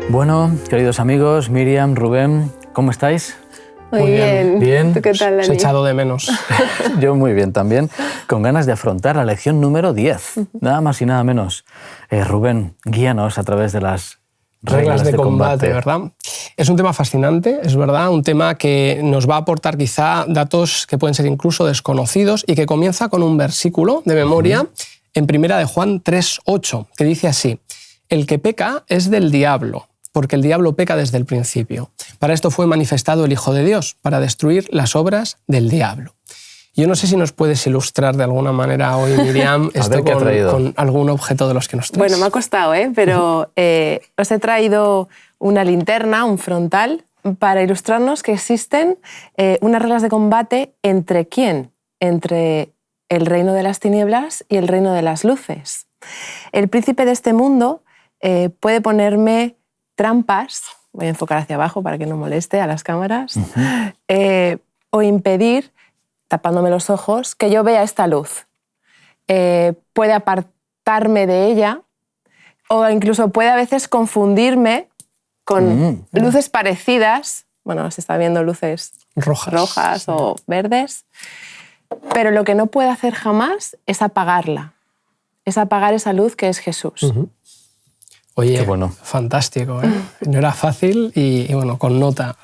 Bueno, queridos amigos, Miriam, Rubén, ¿cómo estáis? Muy bien. ¿Bien? ¿Tú qué tal, Dani? Os he echado de menos. Yo muy bien también, con ganas de afrontar la lección número 10, nada más y nada menos. Rubén, guíanos a través de las reglas de combate, ¿verdad? Es un tema fascinante, es verdad, un tema que nos va a aportar quizá datos que pueden ser incluso desconocidos y que comienza con un versículo de memoria en 1 de Juan 3:8, que dice así: el que peca es del diablo, porque el diablo peca desde el principio. Para esto fue manifestado el Hijo de Dios, para destruir las obras del diablo. Yo no sé si nos puedes ilustrar de alguna manera hoy, Miriam, esto con algún objeto de los que nos traes. Bueno, me ha costado, pero os he traído una linterna, un frontal, para ilustrarnos que existen unas reglas de combate ¿entre quién? Entre el reino de las tinieblas y el reino de las luces. El príncipe de este mundo puede ponerme trampas, voy a enfocar hacia abajo para que no moleste a las cámaras, o impedir, tapándome los ojos, que yo vea esta luz. Puede apartarme de ella o incluso puede a veces confundirme con luces parecidas. Bueno, se está viendo luces rojas o verdes, pero lo que no puede hacer jamás es apagarla, es apagar esa luz que es Jesús. Oye, qué bueno. Fantástico, ¿eh? No era fácil y bueno, con nota.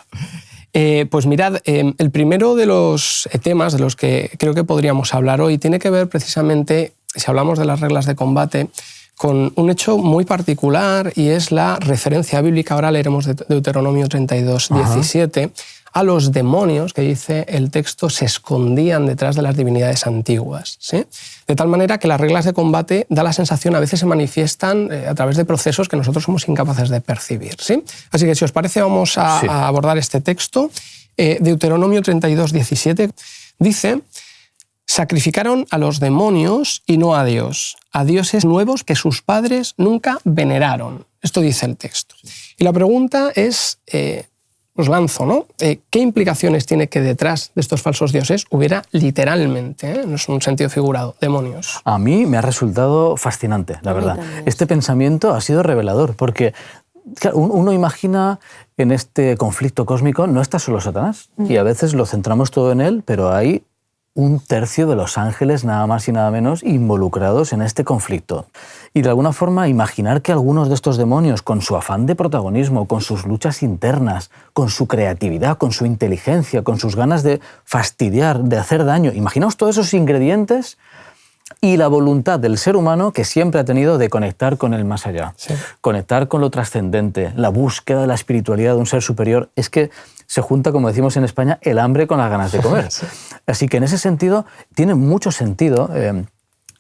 Pues mirad, el primero de los temas de los que creo que podríamos hablar hoy tiene que ver precisamente, si hablamos de las reglas de combate, con un hecho muy particular y es la referencia bíblica, ahora leeremos de Deuteronomio 32:17, a los demonios, que dice el texto, se escondían detrás de las divinidades antiguas, ¿sí? De tal manera que las reglas de combate da la sensación, a veces se manifiestan a través de procesos que nosotros somos incapaces de percibir, ¿sí? Así que si os parece vamos a abordar este texto. Deuteronomio 32:17 dice: sacrificaron a los demonios y no a Dios, a dioses nuevos que sus padres nunca veneraron. Esto dice el texto. Y la pregunta es, os lanzo, ¿no? ¿Qué implicaciones tiene que detrás de estos falsos dioses hubiera literalmente, no es un sentido figurado, demonios? A mí me ha resultado fascinante, la verdad. Este pensamiento ha sido revelador, porque claro, uno imagina en este conflicto cósmico, no está solo Satanás, y a veces lo centramos todo en él, pero hay un tercio de los ángeles, nada más y nada menos, involucrados en este conflicto. Y de alguna forma imaginar que algunos de estos demonios, con su afán de protagonismo, con sus luchas internas, con su creatividad, con su inteligencia, con sus ganas de fastidiar, de hacer daño, imaginaos todos esos ingredientes y la voluntad del ser humano que siempre ha tenido de conectar con el más allá, conectar con lo trascendente, la búsqueda de la espiritualidad de un ser superior. Es que se junta, como decimos en España, el hambre con las ganas de comer. Así que en ese sentido tiene mucho sentido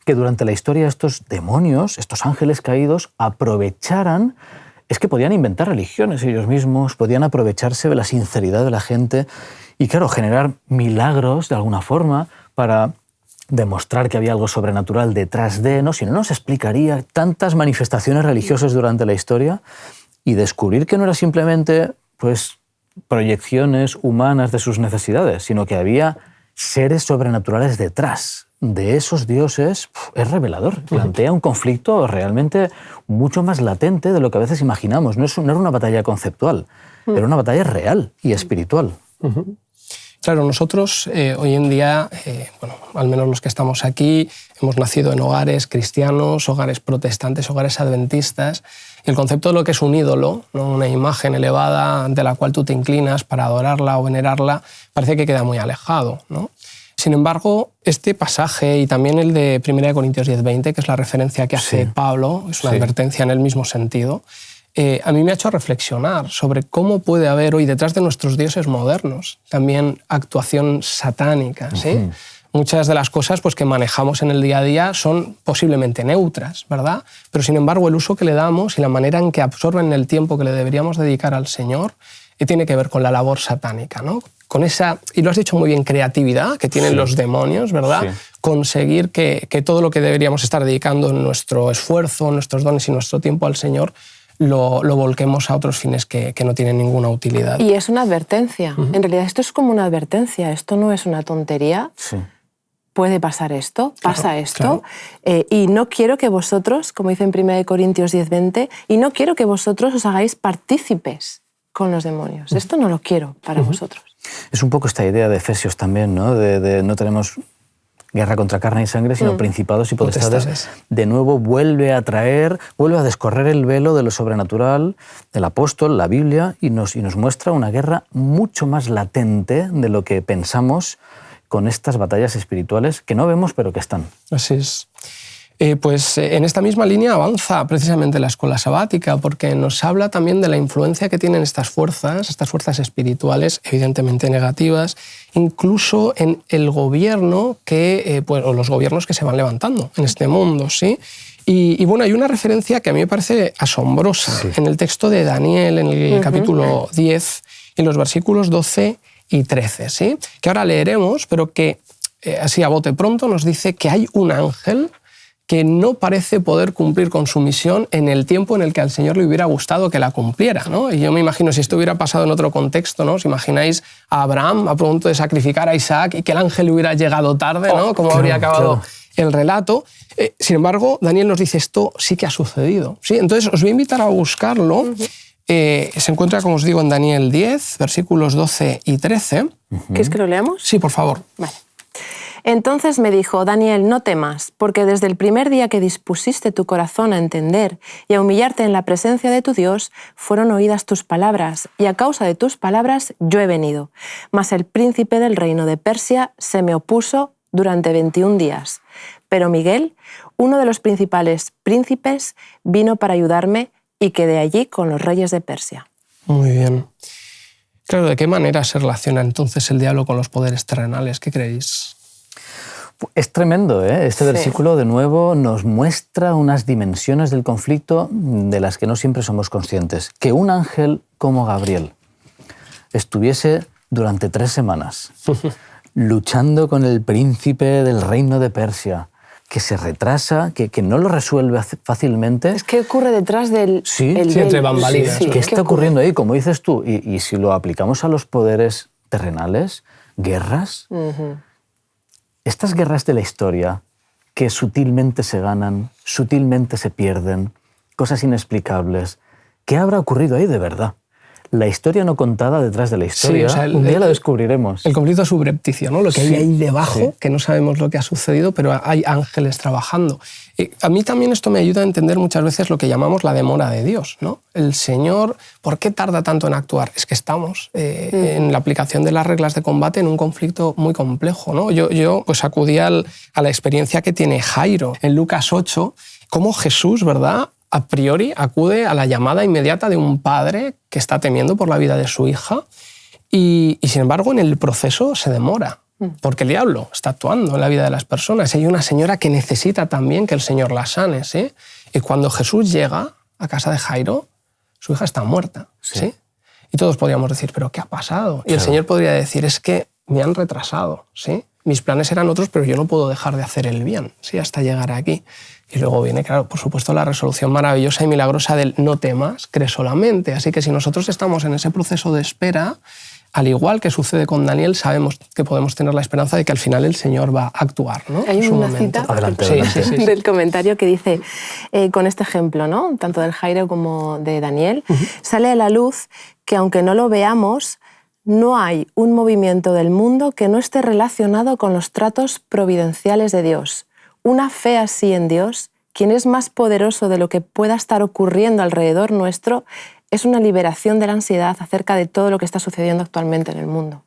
que durante la historia estos demonios, estos ángeles caídos, aprovecharan, es que podían inventar religiones ellos mismos, podían aprovecharse de la sinceridad de la gente y, claro, generar milagros de alguna forma para demostrar que había algo sobrenatural detrás de, ¿no? Si no, no se explicaría tantas manifestaciones religiosas durante la historia, y descubrir que no era simplemente, pues, proyecciones humanas de sus necesidades, sino que había seres sobrenaturales detrás de esos dioses, es revelador. Plantea un conflicto realmente mucho más latente de lo que a veces imaginamos. No era una batalla conceptual, era una batalla real y espiritual. Claro, nosotros hoy en día, bueno, al menos los que estamos aquí, hemos nacido en hogares cristianos, hogares protestantes, hogares adventistas, y el concepto de lo que es un ídolo, ¿no? Una imagen elevada ante la cual tú te inclinas para adorarla o venerarla, parece que queda muy alejado, ¿no? Sin embargo, este pasaje y también el de 1 Corintios 10:20, que es la referencia que hace Pablo, es una advertencia en el mismo sentido, a mí me ha hecho reflexionar sobre cómo puede haber hoy detrás de nuestros dioses modernos también actuación satánica, ¿sí? Muchas de las cosas pues, que manejamos en el día a día son posiblemente neutras, ¿verdad? Pero sin embargo el uso que le damos y la manera en que absorben el tiempo que le deberíamos dedicar al Señor tiene que ver con la labor satánica, ¿no? Con esa, y lo has dicho muy bien, creatividad que tienen los demonios, ¿verdad? Conseguir que todo lo que deberíamos estar dedicando en nuestro esfuerzo, nuestros dones y nuestro tiempo al Señor lo volquemos a otros fines que no tienen ninguna utilidad. Y es una advertencia. En realidad esto es como una advertencia. Esto no es una tontería. puede pasar esto, pasa esto, claro. Y no quiero que vosotros, como dice en 1 Corintios 10:20, y no quiero que vosotros os hagáis partícipes con los demonios. Esto no lo quiero para vosotros. Es un poco esta idea de Efesios también, ¿no? De no tenemos guerra contra carne y sangre, sino principados y potestades. De nuevo vuelve a descorrer el velo de lo sobrenatural del apóstol, la Biblia, y nos muestra una guerra mucho más latente de lo que pensamos con estas batallas espirituales que no vemos pero que están. Así es. Pues en esta misma línea avanza precisamente la escuela sabática, porque nos habla también de la influencia que tienen estas fuerzas espirituales, evidentemente negativas, incluso en el gobierno o los gobiernos que se van levantando en este mundo, ¿sí? Y bueno, hay una referencia que a mí me parece asombrosa en el texto de Daniel, en el capítulo 10, en los versículos 12 y 13, ¿sí? Que ahora leeremos, pero que así a bote pronto nos dice que hay un ángel que no parece poder cumplir con su misión en el tiempo en el que al Señor le hubiera gustado que la cumpliera, ¿no? Y yo me imagino, si esto hubiera pasado en otro contexto, ¿no? ¿Os imagináis a Abraham a punto de sacrificar a Isaac y que el ángel le hubiera llegado tarde, ¿no? ¿Cómo habría acabado el relato? Sin embargo, Daniel nos dice, esto sí que ha sucedido, ¿sí? Entonces os voy a invitar a buscarlo. Se encuentra, como os digo, en Daniel 10, versículos 12 y 13. ¿Quieres que lo leamos? Sí, por favor. Vale. Entonces me dijo, Daniel, no temas, porque desde el primer día que dispusiste tu corazón a entender y a humillarte en la presencia de tu Dios, fueron oídas tus palabras, y a causa de tus palabras yo he venido. Mas el príncipe del reino de Persia se me opuso durante 21 días. Pero Miguel, uno de los principales príncipes, vino para ayudarme y quedé allí con los reyes de Persia. Muy bien. Claro, ¿de qué manera se relaciona entonces el diablo con los poderes terrenales? ¿Qué creéis? Es tremendo, ¿eh? Este versículo de nuevo nos muestra unas dimensiones del conflicto de las que no siempre somos conscientes. Que un ángel como Gabriel estuviese durante 3 semanas luchando con el príncipe del reino de Persia, que se retrasa, que no lo resuelve fácilmente. Es que ocurre detrás del... entre bambalinas. ¿Qué está ocurriendo ahí? Como dices tú, y si lo aplicamos a los poderes terrenales, guerras... Estas guerras de la historia, que sutilmente se ganan, sutilmente se pierden, cosas inexplicables, ¿qué habrá ocurrido ahí de verdad? La historia no contada detrás de la historia, sí, o sea, un día la descubriremos. El conflicto subrepticio, ¿no? Lo que hay ahí debajo, que no sabemos lo que ha sucedido, pero hay ángeles trabajando. A mí también esto me ayuda a entender muchas veces lo que llamamos la demora de Dios, ¿no? El Señor, ¿por qué tarda tanto en actuar? Es que estamos en la aplicación de las reglas de combate en un conflicto muy complejo, ¿no? Yo pues acudí a la experiencia que tiene Jairo en Lucas 8, cómo Jesús, ¿verdad?, a priori acude a la llamada inmediata de un padre que está temiendo por la vida de su hija y sin embargo en el proceso se demora. Porque el diablo está actuando en la vida de las personas. Hay una señora que necesita también que el Señor la sane, ¿sí? Y cuando Jesús llega a casa de Jairo, su hija está muerta, ¿sí? Y todos podríamos decir, ¿pero qué ha pasado? Y el Señor podría decir, es que me han retrasado, ¿sí? Mis planes eran otros, pero yo no puedo dejar de hacer el bien, ¿sí? Hasta llegar aquí. Y luego viene, claro, por supuesto, la resolución maravillosa y milagrosa del no temas, cree solamente. Así que si nosotros estamos en ese proceso de espera, al igual que sucede con Daniel, sabemos que podemos tener la esperanza de que al final el Señor va a actuar, ¿no? Hay una cita adelante. Del comentario que dice, con este ejemplo, ¿no? Tanto del Jairo como de Daniel, sale a la luz que aunque no lo veamos, no hay un movimiento del mundo que no esté relacionado con los tratos providenciales de Dios. Una fe así en Dios, quien es más poderoso de lo que pueda estar ocurriendo alrededor nuestro, es una liberación de la ansiedad acerca de todo lo que está sucediendo actualmente en el mundo.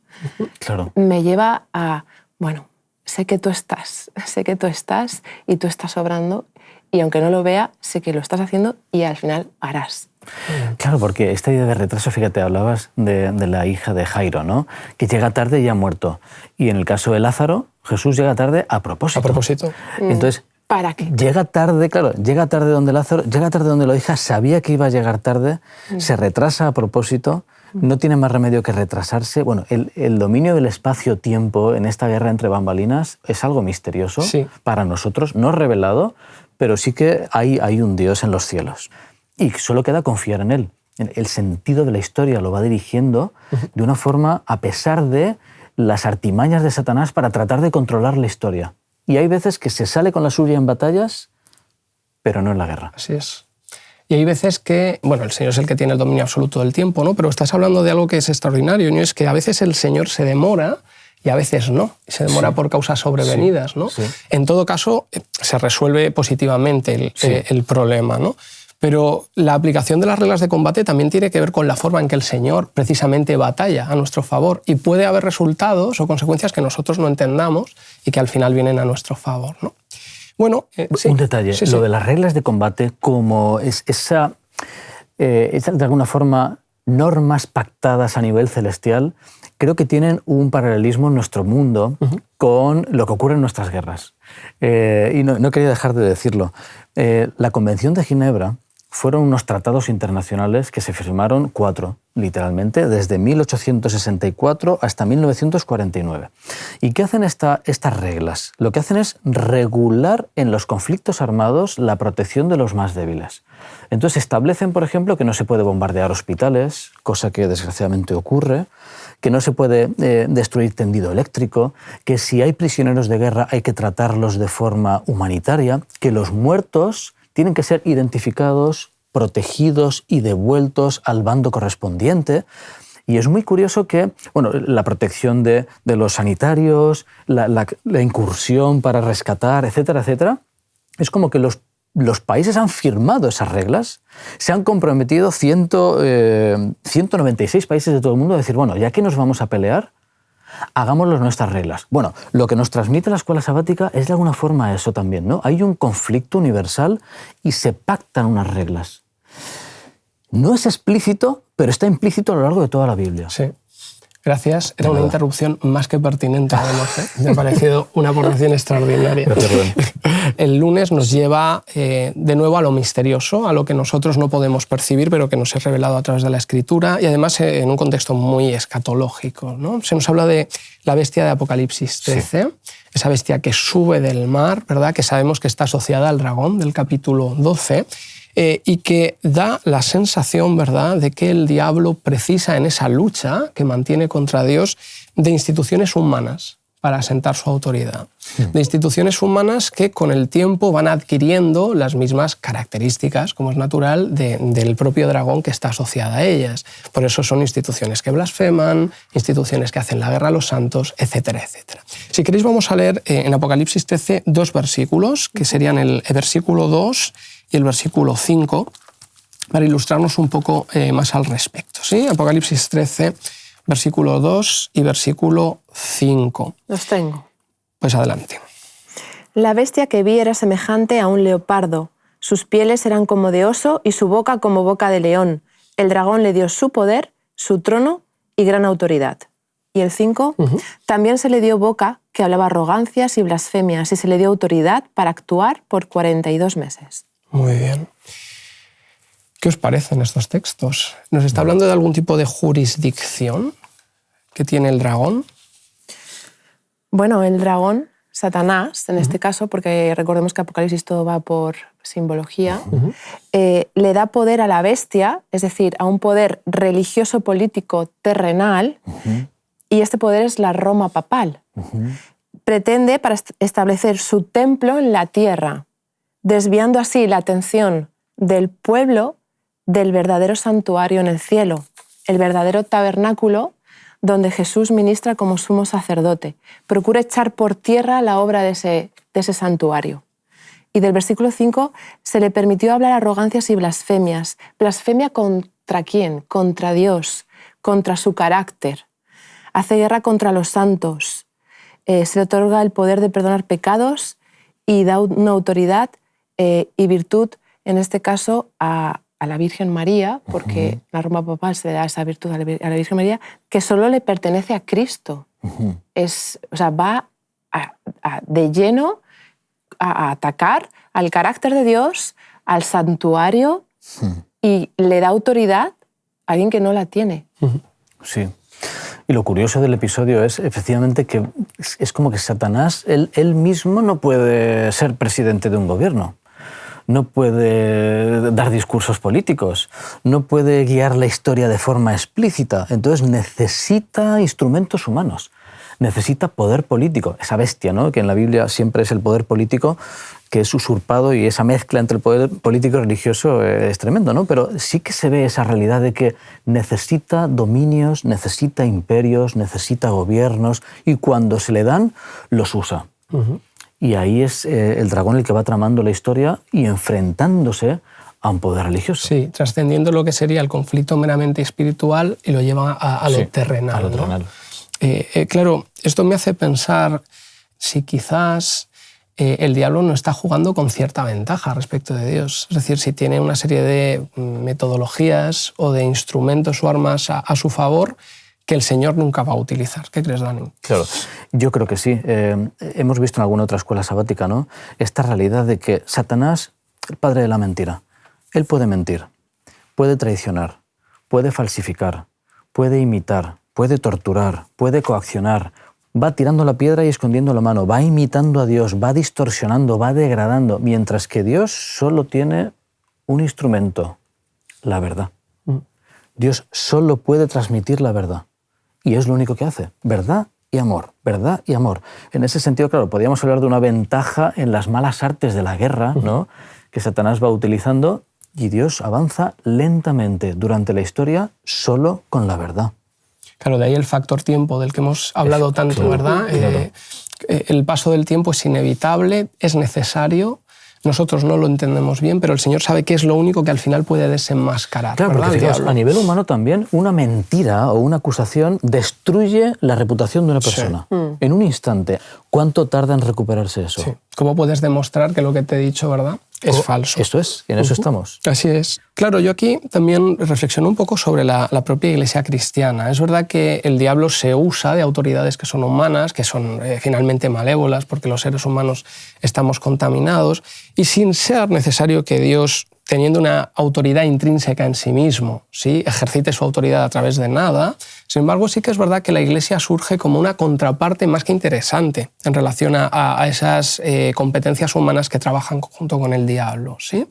Claro. Me lleva a, bueno, sé que tú estás y tú estás obrando y aunque no lo vea, sé que lo estás haciendo y al final harás. Claro, porque esta idea de retraso, fíjate, hablabas de la hija de Jairo, ¿no? Que llega tarde y ha muerto. Y en el caso de Lázaro, Jesús llega tarde a propósito. A propósito. Entonces, ¿para qué? Llega tarde, claro, llega tarde donde Lázaro, llega tarde donde la hija sabía que iba a llegar tarde, se retrasa a propósito, no tiene más remedio que retrasarse. Bueno, el dominio del espacio-tiempo en esta guerra entre bambalinas es algo misterioso para nosotros, no revelado, pero sí que hay un Dios en los cielos. Y solo queda confiar en Él. El sentido de la historia lo va dirigiendo de una forma, a pesar de las artimañas de Satanás para tratar de controlar la historia. y hay veces que se sale con la suya en batallas, pero no en la guerra. Así es. Y hay veces que, bueno, el Señor es el que tiene el dominio absoluto del tiempo, ¿no? Pero estás hablando de algo que es extraordinario, ¿no? Es que a veces el Señor se demora y a veces no. Se demora por causas sobrevenidas, ¿no? Sí. En todo caso, se resuelve positivamente el problema, ¿no? Pero la aplicación de las reglas de combate también tiene que ver con la forma en que el Señor precisamente batalla a nuestro favor, y puede haber resultados o consecuencias que nosotros no entendamos y que al final vienen a nuestro favor, ¿no? Bueno, sí. Un detalle, lo de las reglas de combate, como esa de alguna forma, normas pactadas a nivel celestial, creo que tienen un paralelismo en nuestro mundo con lo que ocurre en nuestras guerras. Y no quería dejar de decirlo. La Convención de Ginebra fueron unos tratados internacionales que se firmaron 4, literalmente, desde 1864 hasta 1949. ¿Y qué hacen estas reglas? Lo que hacen es regular en los conflictos armados la protección de los más débiles. Entonces establecen, por ejemplo, que no se puede bombardear hospitales, cosa que desgraciadamente ocurre, que no se puede destruir tendido eléctrico, que si hay prisioneros de guerra hay que tratarlos de forma humanitaria, que los muertos tienen que ser identificados, protegidos y devueltos al bando correspondiente. Y es muy curioso que la protección de los sanitarios, la incursión para rescatar, etcétera, etcétera, es como que los países han firmado esas reglas, se han comprometido 196 países de todo el mundo a decir, bueno, ya que nos vamos a pelear, hagámoslo nuestras reglas. Bueno, lo que nos transmite la escuela sabática es de alguna forma eso también, ¿no? Hay un conflicto universal y se pactan unas reglas. No es explícito, pero está implícito a lo largo de toda la Biblia. Sí. Gracias. Era una interrupción más que pertinente, además, ¿eh? Me ha parecido una aportación extraordinaria. El lunes nos lleva de nuevo a lo misterioso, a lo que nosotros no podemos percibir, pero que nos es revelado a través de la Escritura, y además en un contexto muy escatológico, ¿no? Se nos habla de la bestia de Apocalipsis 13, esa bestia que sube del mar, ¿verdad? Que sabemos que está asociada al dragón del capítulo 12, y que da la sensación, ¿verdad?, de que el diablo precisa en esa lucha que mantiene contra Dios de instituciones humanas para asentar su autoridad. De instituciones humanas que con el tiempo van adquiriendo las mismas características, como es natural, del propio dragón que está asociada a ellas. Por eso son instituciones que blasfeman, instituciones que hacen la guerra a los santos, etcétera, etcétera. Si queréis vamos a leer en Apocalipsis 13 2 versículos, que serían el versículo 2 y el versículo 5, para ilustrarnos un poco más al respecto. ¿Sí? Apocalipsis 13, versículo 2 y versículo 5. Los tengo. Pues adelante. La bestia que vi era semejante a un leopardo. Sus pieles eran como de oso y su boca como boca de león. El dragón le dio su poder, su trono y gran autoridad. Y el 5, también se le dio boca que hablaba arrogancias y blasfemias y se le dio autoridad para actuar por 42 meses. Muy bien. ¿Qué os parecen estos textos? ¿Nos está hablando de algún tipo de jurisdicción que tiene el dragón? Bueno, el dragón, Satanás, en este caso, porque recordemos que Apocalipsis todo va por simbología, le da poder a la bestia, es decir, a un poder religioso político terrenal, y este poder es la Roma papal. Pretende para establecer su templo en la tierra, desviando así la atención del pueblo del verdadero santuario en el cielo, el verdadero tabernáculo donde Jesús ministra como sumo sacerdote. Procura echar por tierra la obra de ese santuario. Y del versículo 5 se le permitió hablar arrogancias y blasfemias. ¿Blasfemia contra quién? Contra Dios, contra su carácter. Hace guerra contra los santos. Se le otorga el poder de perdonar pecados y da una autoridad y virtud, en este caso, a la Virgen María, porque la Roma papal se le da esa virtud a la Virgen María, que solo le pertenece a Cristo. Va de lleno a atacar al carácter de Dios, al santuario, y le da autoridad a alguien que no la tiene. Sí. Y lo curioso del episodio es, efectivamente, que es como que Satanás, él mismo no puede ser presidente de un gobierno. No puede dar discursos políticos, no puede guiar la historia de forma explícita, entonces necesita instrumentos humanos, necesita poder político, esa bestia, ¿no? Que en la Biblia siempre es el poder político, que es usurpado, y esa mezcla entre el poder político y religioso es tremendo, ¿no? Pero sí que se ve esa realidad de que necesita dominios, necesita imperios, necesita gobiernos, y cuando se le dan, los usa. Y ahí es el dragón el que va tramando la historia y enfrentándose a un poder religioso. Sí, trascendiendo lo que sería el conflicto meramente espiritual y lo lleva a lo terrenal. A lo terrenal. ¿No? Claro, esto me hace pensar si quizás el diablo no está jugando con cierta ventaja respecto de Dios. Es decir, si tiene una serie de metodologías o de instrumentos o armas a su favor que el Señor nunca va a utilizar. ¿Qué crees, Dani? Claro, yo creo que sí. Hemos visto en alguna otra escuela sabática, ¿no?, esta realidad de que Satanás, el padre de la mentira, él puede mentir, puede traicionar, puede falsificar, puede imitar, puede torturar, puede coaccionar, va tirando la piedra y escondiendo la mano, va imitando a Dios, va distorsionando, va degradando, mientras que Dios solo tiene un instrumento, la verdad. Dios solo puede transmitir la verdad. Y es lo único que hace, verdad y amor, verdad y amor. En ese sentido, claro, podríamos hablar de una ventaja en las malas artes de la guerra, ¿no?, que Satanás va utilizando, y Dios avanza lentamente durante la historia solo con la verdad. Claro, de ahí el factor tiempo del que hemos hablado tanto, claro, ¿verdad? Claro. El paso del tiempo es inevitable, es necesario. Nosotros no lo entendemos bien, pero el Señor sabe que es lo único que al final puede desenmascarar. Claro, ¿verdad? Porque fijaos, a nivel humano también, una mentira o una acusación destruye la reputación de una persona. Sí. En un instante. ¿Cuánto tarda en recuperarse eso? Sí. ¿Cómo puedes demostrar que lo que te he dicho, verdad, es falso? Esto es, en eso estamos. Así es. Claro, yo aquí también reflexiono un poco sobre la propia Iglesia cristiana. Es verdad que el diablo se usa de autoridades que son humanas, que son finalmente malévolas, porque los seres humanos estamos contaminados, y sin ser necesario que Dios, teniendo una autoridad intrínseca en sí mismo, ¿sí?, ejercite su autoridad a través de nada. Sin embargo, sí que es verdad que la Iglesia surge como una contraparte más que interesante en relación a esas competencias humanas que trabajan junto con el diablo, ¿sí?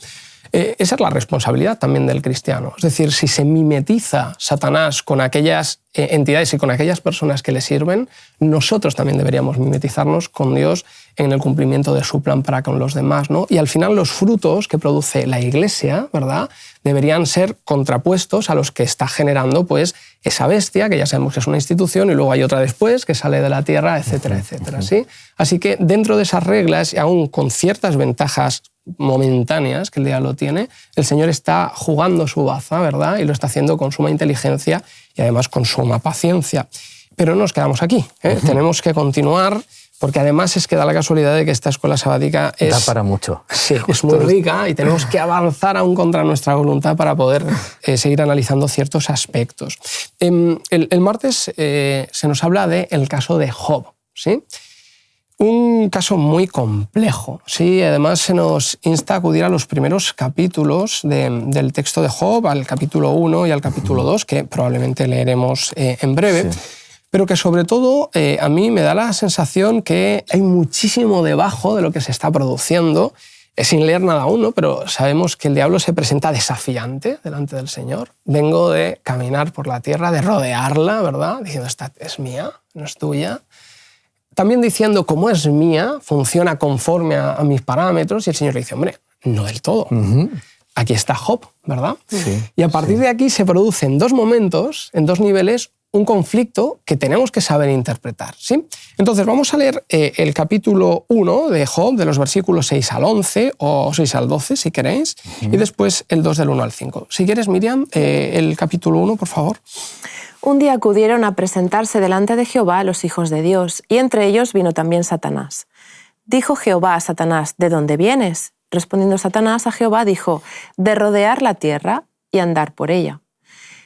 Esa es la responsabilidad también del cristiano. Es decir, si se mimetiza Satanás con aquellas entidades y con aquellas personas que le sirven, nosotros también deberíamos mimetizarnos con Dios en el cumplimiento de su plan para con los demás, ¿no? Y al final los frutos que produce la Iglesia, ¿verdad?, deberían ser contrapuestos a los que está generando, pues, esa bestia, que ya sabemos que es una institución, y luego hay otra después que sale de la tierra, etcétera, etcétera, ¿sí? Así que dentro de esas reglas, y aún con ciertas ventajas momentáneas que el diablo tiene, el Señor está jugando su baza, ¿verdad?, y lo está haciendo con suma inteligencia y además con suma paciencia. Pero no nos quedamos aquí, ¿eh? Tenemos que continuar, porque además es que da la casualidad de que esta escuela sabática da para mucho. Sí, es muy rica, y tenemos que avanzar aún contra nuestra voluntad para poder seguir analizando ciertos aspectos. El martes se nos habla del caso de Job, ¿sí? Un caso muy complejo, ¿sí? Además se nos insta a acudir a los primeros capítulos del texto de Job, al capítulo 1 y al capítulo 2, que probablemente leeremos en breve, sí, pero que sobre todo a mí me da la sensación que hay muchísimo debajo de lo que se está produciendo, sin leer nada aún, ¿no? Pero sabemos que el diablo se presenta desafiante delante del Señor. Vengo de caminar por la tierra, de rodearla, ¿verdad?, diciendo, esta es mía, no es tuya. También diciendo, como es mía, funciona conforme a mis parámetros, y el Señor le dice, hombre, no del todo. Aquí está Job, ¿verdad? Sí, y a partir de aquí se produce en dos momentos, en dos niveles, un conflicto que tenemos que saber interpretar, ¿sí? Entonces vamos a leer el capítulo 1 de Job, de los versículos 6 al 11, o 6 al 12, si queréis, y después el 2 del 1 al 5. Si quieres, Miriam, el capítulo 1, por favor. Un día acudieron a presentarse delante de Jehová los hijos de Dios, y entre ellos vino también Satanás. Dijo Jehová a Satanás, ¿de dónde vienes? Respondiendo Satanás a Jehová, dijo, de rodear la tierra y andar por ella.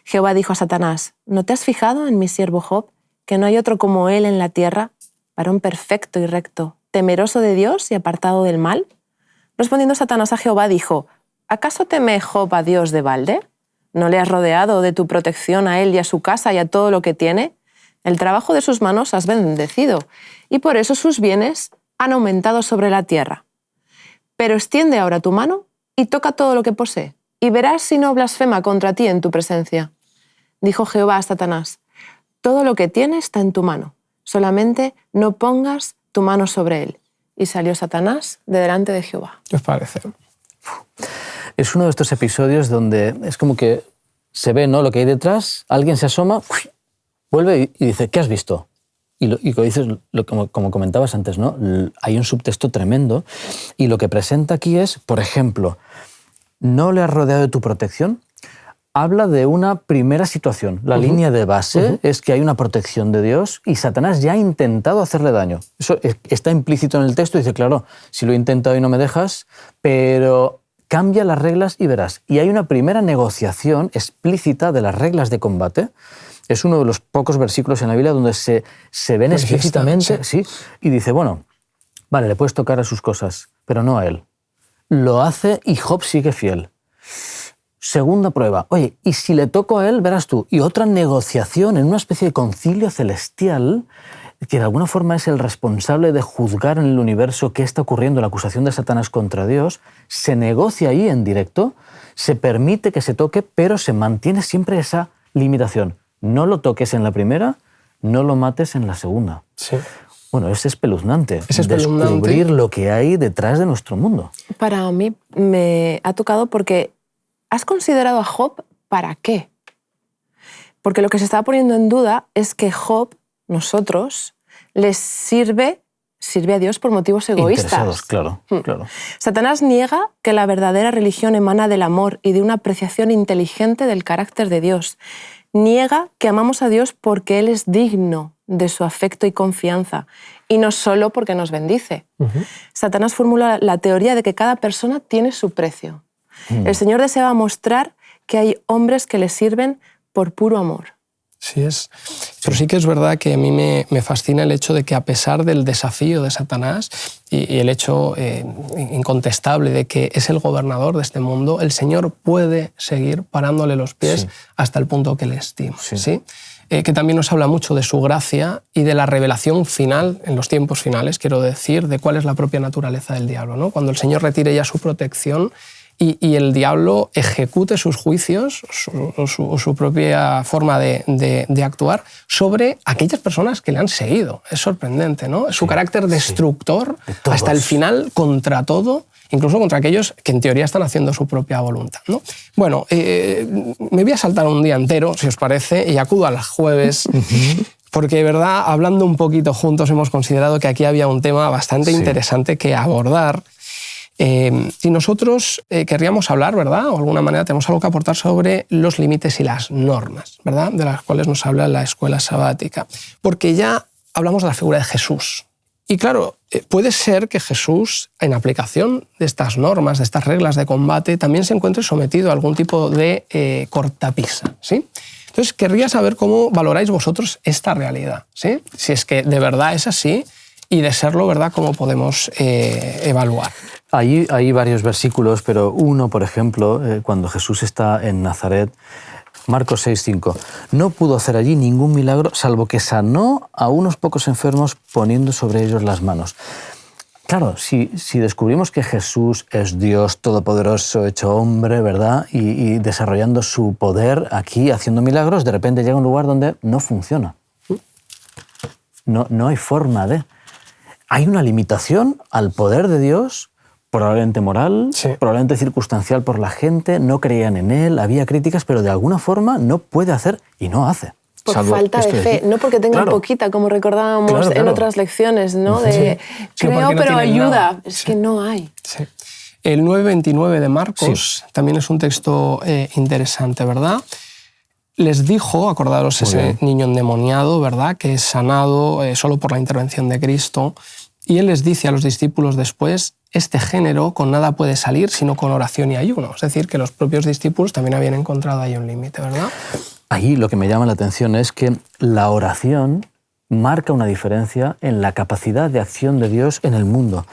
Jehová dijo a Satanás, ¿no te has fijado en mi siervo Job, que no hay otro como él en la tierra, varón perfecto y recto, temeroso de Dios y apartado del mal? Respondiendo Satanás a Jehová, dijo, ¿acaso teme Job a Dios de balde? ¿No le has rodeado de tu protección a él y a su casa y a todo lo que tiene? El trabajo de sus manos has bendecido, y por eso sus bienes han aumentado sobre la tierra. Pero extiende ahora tu mano y toca todo lo que posee, y verás si no blasfema contra ti en tu presencia. Dijo Jehová a Satanás, todo lo que tiene está en tu mano, solamente no pongas tu mano sobre él. Y salió Satanás de delante de Jehová. ¿Qué os parece? Es uno de estos episodios donde es como que se ve, ¿no?, lo que hay detrás, alguien se asoma, vuelve y dice, ¿qué has visto? Y como dices, como comentabas antes, ¿no?, hay un subtexto tremendo y lo que presenta aquí es, por ejemplo, no le has rodeado de tu protección. Habla de una primera situación. La línea de base es que hay una protección de Dios y Satanás ya ha intentado hacerle daño. Eso está implícito en el texto. Dice, claro, si lo he intentado y no me dejas, pero cambia las reglas y verás. Y hay una primera negociación explícita de las reglas de combate. Es uno de los pocos versículos en la Biblia donde se ven explícitamente. Sí. Y dice, bueno, vale, le puedes tocar a sus cosas, pero no a él. Lo hace y Job sigue fiel. Segunda prueba, oye, y si le toco a él, verás tú. Y otra negociación en una especie de concilio celestial, que de alguna forma es el responsable de juzgar en el universo qué está ocurriendo, la acusación de Satanás contra Dios, se negocia ahí en directo, se permite que se toque, pero se mantiene siempre esa limitación. No lo toques en la primera, no lo mates en la segunda. Sí. Bueno, es espeluznante. Es espeluznante. Descubrir lo que hay detrás de nuestro mundo. Para mí me ha tocado porque ¿has considerado a Job para qué? Porque lo que se está poniendo en duda es que Job, nosotros, les sirve a Dios por motivos egoístas. Interesados, claro. Satanás niega que la verdadera religión emana del amor y de una apreciación inteligente del carácter de Dios. Niega que amamos a Dios porque Él es digno de su afecto y confianza, y no solo porque nos bendice. Satanás formula la teoría de que cada persona tiene su precio. El Señor deseaba mostrar que hay hombres que le sirven por puro amor. Sí es. Pero sí que es verdad que a mí me fascina el hecho de que a pesar del desafío de Satanás y el hecho incontestable de que es el gobernador de este mundo, el Señor puede seguir parándole los pies hasta el punto que le estima. ¿Sí? Que también nos habla mucho de su gracia y de la revelación final, en los tiempos finales, quiero decir, de cuál es la propia naturaleza del diablo, ¿no? Cuando el Señor retire ya su protección y el diablo ejecute sus juicios o su propia forma de actuar sobre aquellas personas que le han seguido. Es sorprendente, ¿no? Su carácter destructor hasta el final contra todo, incluso contra aquellos que en teoría están haciendo su propia voluntad, ¿no? Bueno, me voy a saltar un día entero, si os parece, y acudo al jueves, porque de verdad, hablando un poquito juntos, hemos considerado que aquí había un tema bastante interesante que abordar. Si nosotros querríamos hablar, ¿verdad?, o de alguna manera tenemos algo que aportar sobre los límites y las normas, ¿verdad?, de las cuales nos habla la escuela sabática. Porque ya hablamos de la figura de Jesús. Y claro, puede ser que Jesús, en aplicación de estas normas, de estas reglas de combate, también se encuentre sometido a algún tipo de cortapisa, ¿sí? Entonces, querría saber cómo valoráis vosotros esta realidad, ¿sí? Si es que de verdad es así, y de serlo, ¿verdad?, cómo podemos evaluar. Hay varios versículos, pero uno, por ejemplo, cuando Jesús está en Nazaret, Marcos 6:5, no pudo hacer allí ningún milagro, salvo que sanó a unos pocos enfermos poniendo sobre ellos las manos. Claro, si descubrimos que Jesús es Dios todopoderoso, hecho hombre, ¿verdad?, y desarrollando su poder aquí, haciendo milagros, de repente llega a un lugar donde no funciona. No hay forma de... Hay una limitación al poder de Dios, probablemente moral, probablemente circunstancial por la gente, no creían en él, había críticas, pero de alguna forma no puede hacer y no hace. Por falta de fe, no porque tengan poquita, como recordábamos en otras lecciones, ¿no? De creo, pero ayuda. Nada. Es que no hay. Sí. El 9:29 de Marcos también es un texto interesante, ¿verdad? Les dijo, acordaros, ese niño endemoniado, ¿verdad?, que es sanado solo por la intervención de Cristo. Y él les dice a los discípulos después, este género con nada puede salir sino con oración y ayuno. Es decir, que los propios discípulos también habían encontrado ahí un límite, ¿verdad? Ahí lo que me llama la atención es que la oración marca una diferencia en la capacidad de acción de Dios en el mundo.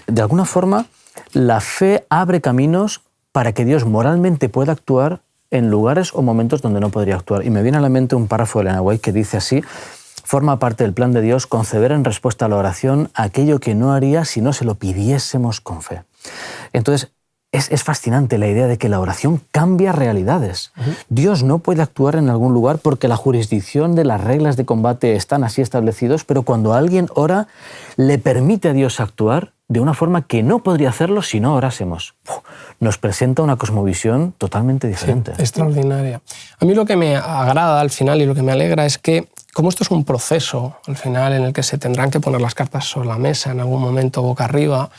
De alguna forma, la fe abre caminos para que Dios moralmente pueda actuar en lugares o momentos donde no podría actuar. Y me viene a la mente un párrafo de Ellen White que dice así: forma parte del plan de Dios conceder en respuesta a la oración aquello que no haría si no se lo pidiésemos con fe. Entonces, Es fascinante la idea de que la oración cambia realidades. Dios no puede actuar en algún lugar porque la jurisdicción de las reglas de combate están así establecidos, pero cuando alguien ora, le permite a Dios actuar de una forma que no podría hacerlo si no orásemos. Nos presenta una cosmovisión totalmente diferente. Sí, extraordinaria. A mí lo que me agrada al final y lo que me alegra es que, como esto es un proceso al final en el que se tendrán que poner las cartas sobre la mesa en algún momento boca arriba,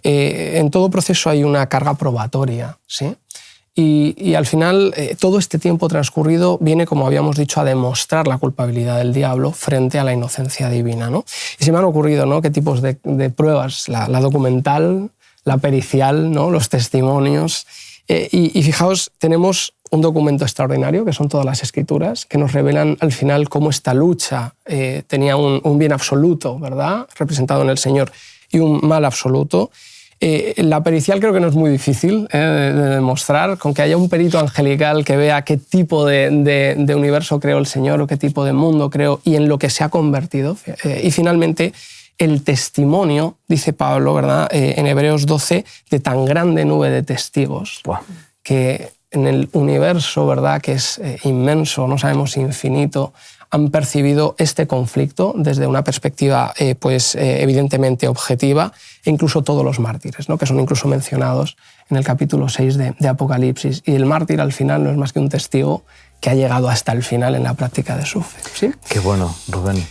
en todo proceso hay una carga probatoria, ¿sí? Y al final todo este tiempo transcurrido viene, como habíamos dicho, a demostrar la culpabilidad del diablo frente a la inocencia divina, ¿no? Y se me han ocurrido, ¿no?, qué tipos de pruebas, la documental, la pericial, ¿no?, los testimonios. Y fijaos, tenemos un documento extraordinario, que son todas las Escrituras, que nos revelan al final cómo esta lucha tenía un bien absoluto, ¿verdad?, representado en el Señor, y un mal absoluto. La pericial creo que no es muy difícil de demostrar, con que haya un perito angelical que vea qué tipo de universo creó el Señor o qué tipo de mundo creó y en lo que se ha convertido. Y finalmente, el testimonio, dice Pablo, ¿verdad?, en Hebreos 12, de tan grande nube de testigos, que en el universo, ¿verdad?, que es inmenso, no sabemos si infinito, han percibido este conflicto desde una perspectiva evidentemente objetiva, e incluso todos los mártires, ¿no?, que son incluso mencionados en el capítulo 6 de Apocalipsis. Y el mártir al final no es más que un testigo que ha llegado hasta el final en la práctica de su fe. ¿Sí? Qué bueno, Rubén.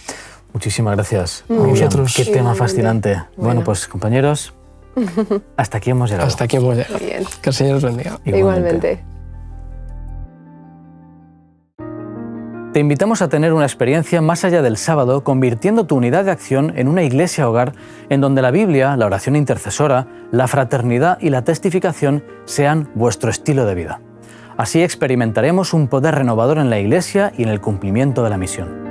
Muchísimas gracias. A vosotros. Qué tema fascinante. Bueno, pues compañeros, hasta aquí hemos llegado. Hasta aquí hemos llegado. Bien. Que el Señor os bendiga. Igualmente. Te invitamos a tener una experiencia más allá del sábado, convirtiendo tu unidad de acción en una iglesia hogar en donde la Biblia, la oración intercesora, la fraternidad y la testificación sean vuestro estilo de vida. Así experimentaremos un poder renovador en la iglesia y en el cumplimiento de la misión.